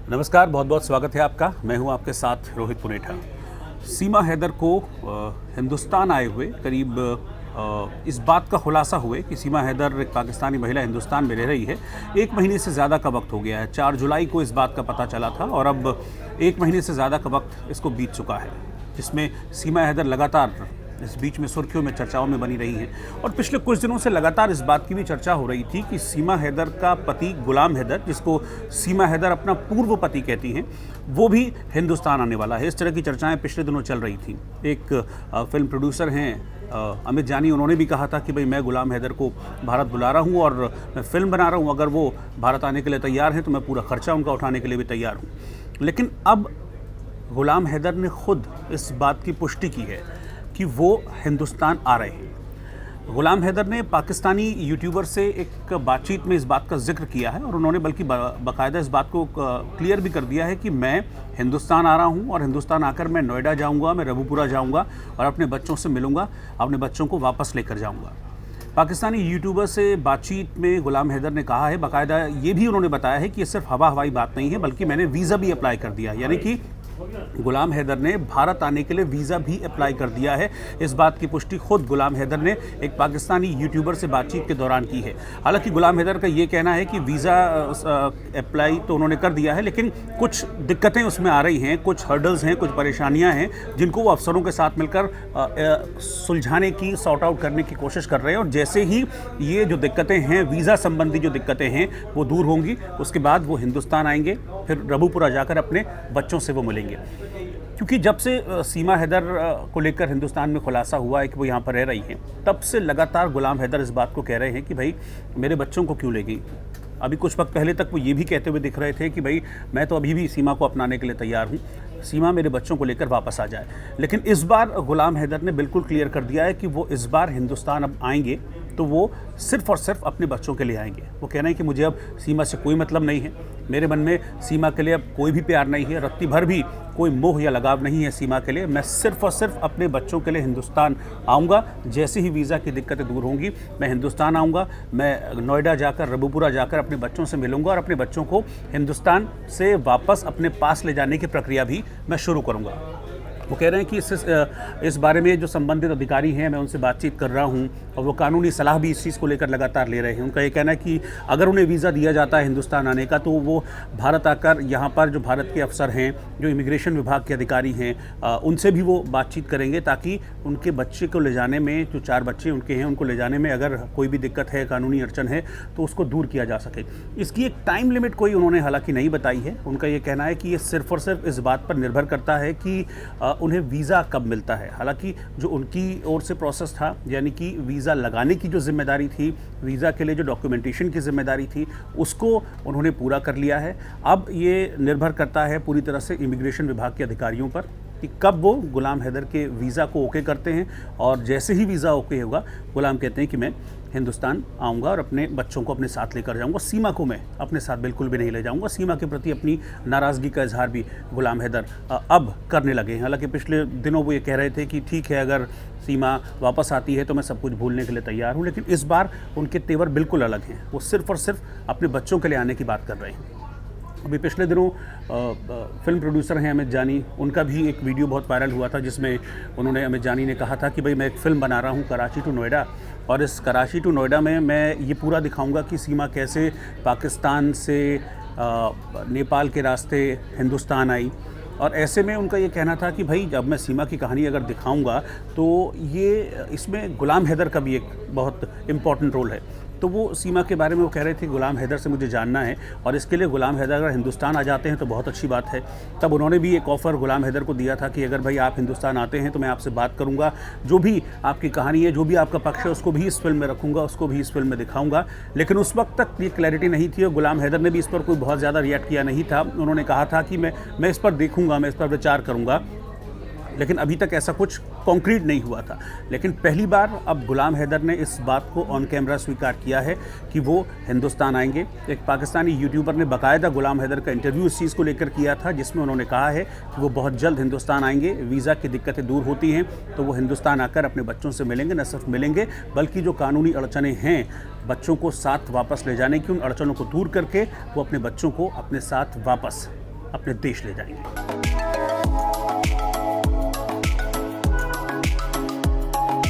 नमस्कार, बहुत बहुत स्वागत है आपका। मैं हूं आपके साथ रोहित पुनेठा। सीमा हैदर को हिंदुस्तान आए हुए करीब इस बात का खुलासा हुए कि सीमा हैदर एक पाकिस्तानी महिला हिंदुस्तान में रह रही है। 1 महीने से ज़्यादा का वक्त हो गया है। 4 जुलाई को इस बात का पता चला था और अब 1 महीने से ज़्यादा का वक्त इसको बीत चुका है, जिसमें सीमा हैदर लगातार इस बीच में सुर्खियों में चर्चाओं में बनी रही हैं। और पिछले कुछ दिनों से लगातार इस बात की भी चर्चा हो रही थी कि सीमा हैदर का पति गुलाम हैदर, जिसको सीमा हैदर अपना पूर्व पति कहती हैं, वो भी हिंदुस्तान आने वाला है। इस तरह की चर्चाएं पिछले दिनों चल रही थी। एक फिल्म प्रोड्यूसर हैं अमित जानी, उन्होंने भी कहा था कि भाई मैं गुलाम हैदर को भारत बुला रहा हूँ और मैं फ़िल्म बना रहा हूँ, अगर वो भारत आने के लिए तैयार हैं तो मैं पूरा खर्चा उनका उठाने के लिए भी तैयार हूँ। लेकिन अब गुलाम हैदर ने खुद इस बात की पुष्टि की है कि वो हिंदुस्तान आ रहे हैं। गुलाम हैदर ने पाकिस्तानी यूट्यूबर से एक बातचीत में इस बात का जिक्र किया है और उन्होंने बल्कि बाकायदा इस बात को क्लियर भी कर दिया है कि मैं हिंदुस्तान आ रहा हूं और हिंदुस्तान आकर मैं नोएडा जाऊंगा, मैं रबुपुरा जाऊंगा और अपने बच्चों से मिलूंगा, अपने बच्चों को वापस लेकर जाऊंगा। पाकिस्तानी यूट्यूबर से बातचीत में गुलाम हैदर ने कहा है, बाकायदा ये भी उन्होंने बताया है कि ये सिर्फ हवाई बात नहीं है, बल्कि मैंने वीज़ा भी अप्लाई कर दिया, यानी कि गुलाम हैदर ने भारत आने के लिए वीज़ा भी अप्लाई कर दिया है। इस बात की पुष्टि खुद गुलाम हैदर ने एक पाकिस्तानी यूट्यूबर से बातचीत के दौरान की है। हालांकि गुलाम हैदर का ये कहना है कि वीज़ा अप्लाई तो उन्होंने कर दिया है, लेकिन कुछ दिक्कतें उसमें आ रही हैं, कुछ हर्डल्स हैं, कुछ परेशानियां हैं, जिनको वो अफसरों के साथ मिलकर सुलझाने की, सॉर्ट आउट करने की कोशिश कर रहे हैं। और जैसे ही ये जो दिक्कतें हैं, वीज़ा संबंधी जो दिक्कतें हैं, वो दूर होंगी, उसके बाद वो हिंदुस्तान आएंगे, फिर रबुपुरा जाकर अपने बच्चों से वो मिलेंगे। क्योंकि जब से सीमा हैदर को लेकर हिंदुस्तान में खुलासा हुआ है कि वो यहाँ पर रह रही हैं, तब से लगातार गुलाम हैदर इस बात को कह रहे हैं कि भाई मेरे बच्चों को क्यों ले गई। अभी कुछ वक्त पहले तक वो ये भी कहते हुए दिख रहे थे कि भाई मैं तो अभी भी सीमा को अपनाने के लिए तैयार हूँ, सीमा मेरे बच्चों को लेकर वापस आ जाए। लेकिन इस बार गुलाम हैदर ने बिल्कुल क्लियर कर दिया है कि वो इस बार हिंदुस्तान अब आएंगे तो वो सिर्फ़ और सिर्फ अपने बच्चों के लिए आएंगे। वो कह रहे हैं कि मुझे अब सीमा से कोई मतलब नहीं है, मेरे मन में सीमा के लिए अब कोई भी प्यार नहीं है, रत्ती भर भी कोई मोह या लगाव नहीं है सीमा के लिए। मैं सिर्फ़ और सिर्फ अपने बच्चों के लिए हिंदुस्तान आऊँगा। जैसे ही वीज़ा की दिक्कतें दूर होंगी, मैं हिंदुस्तान आऊँगा, मैं नोएडा जाकर, रबुपुरा जाकर अपने बच्चों से मिलूँगा और अपने बच्चों को हिंदुस्तान से वापस अपने पास ले जाने की प्रक्रिया भी मैं शुरू करूँगा। वो कह रहे हैं कि इस बारे में जो संबंधित अधिकारी हैं, मैं उनसे बातचीत कर रहा हूं और वो कानूनी सलाह भी इस चीज़ को लेकर लगातार ले रहे हैं। उनका ये कहना है कि अगर उन्हें वीज़ा दिया जाता है हिंदुस्तान आने का, तो वो भारत आकर यहाँ पर जो भारत के अफसर हैं, जो इमिग्रेशन विभाग के अधिकारी हैं, उनसे भी वो बातचीत करेंगे, ताकि उनके बच्चे को ले जाने में, जो 4 बच्चे उनके हैं, उनको ले जाने में अगर कोई भी दिक्कत है, कानूनी अड़चन है, तो उसको दूर किया जा सके। इसकी एक टाइम लिमिट कोई उन्होंने हालांकि नहीं बताई है। उनका ये कहना है कि ये सिर्फ़ और सिर्फ इस बात पर निर्भर करता है कि उन्हें वीज़ा कब मिलता है। हालांकि जो उनकी ओर से प्रोसेस था, यानी कि वीज़ा लगाने की जो जिम्मेदारी थी, वीज़ा के लिए जो डॉक्यूमेंटेशन की जिम्मेदारी थी, उसको उन्होंने पूरा कर लिया है। अब ये निर्भर करता है पूरी तरह से इमिग्रेशन विभाग के अधिकारियों पर कि कब वो गुलाम हैदर के वीज़ा को ओके करते हैं। और जैसे ही वीज़ा ओके होगा, गुलाम कहते हैं कि मैं हिंदुस्तान आऊँगा और अपने बच्चों को अपने साथ लेकर जाऊँगा। सीमा को मैं अपने साथ बिल्कुल भी नहीं ले जाऊँगा। सीमा के प्रति अपनी नाराज़गी का इजहार भी गुलाम हैदर अब करने लगे हैं। हालांकि पिछले दिनों वो ये कह रहे थे कि ठीक है, अगर सीमा वापस आती है तो मैं सब कुछ भूलने के लिए तैयार हूँ, लेकिन इस बार उनके तेवर बिल्कुल अलग हैं। वो सिर्फ़ और सिर्फ अपने बच्चों के लिए आने की बात कर रहे हैं। अभी पिछले दिनों फिल्म प्रोड्यूसर हैं अमित जानी, उनका भी एक वीडियो बहुत वायरल हुआ था, जिसमें अमित जानी ने कहा था कि भाई मैं एक फ़िल्म बना रहा हूँ कराची टू नोएडा, और इस कराची टू नोएडा में मैं ये पूरा दिखाऊंगा कि सीमा कैसे पाकिस्तान से नेपाल के रास्ते हिंदुस्तान आई। और ऐसे में उनका ये कहना था कि भाई जब मैं सीमा की कहानी अगर दिखाऊंगा तो ये इसमें गुलाम हैदर का भी एक बहुत इम्पॉर्टेंट रोल है। तो वो सीमा के बारे में वो कह रहे थे गुलाम हैदर से मुझे जानना है, और इसके लिए गुलाम हैदर अगर हिंदुस्तान आ जाते हैं तो बहुत अच्छी बात है। तब उन्होंने भी एक ऑफ़र गुलाम हैदर को दिया था कि अगर भाई आप हिंदुस्तान आते हैं तो मैं आपसे बात करूंगा, जो भी आपकी कहानी है, जो भी आपका पक्ष है, उसको भी इस फिल्म में रखूंगा, उसको भी इस फिल्म में दिखाऊंगा। लेकिन उस वक्त तक ये क्लैरिटी नहीं थी और गुलाम हैदर ने भी इस पर कोई बहुत ज़्यादा रिएक्ट किया नहीं था। उन्होंने कहा था कि मैं इस पर देखूँगा, मैं इस पर विचार करूँगा, लेकिन अभी तक ऐसा कुछ कॉन्क्रीट नहीं हुआ था। लेकिन पहली बार अब गुलाम हैदर ने इस बात को ऑन कैमरा स्वीकार किया है कि वो हिंदुस्तान आएंगे। एक पाकिस्तानी यूट्यूबर ने बाकायदा गुलाम हैदर का इंटरव्यू इस चीज़ को लेकर किया था, जिसमें उन्होंने कहा है कि वो बहुत जल्द हिंदुस्तान आएंगे। वीज़ा की दिक्कतें दूर होती हैं तो वो हिंदुस्तान आकर अपने बच्चों से मिलेंगे। न सिर्फ मिलेंगे, बल्कि जो कानूनी अड़चनें हैं बच्चों को साथ वापस ले जाने की, उन अड़चनों को दूर करके वो अपने बच्चों को अपने साथ वापस अपने देश ले जाएंगे।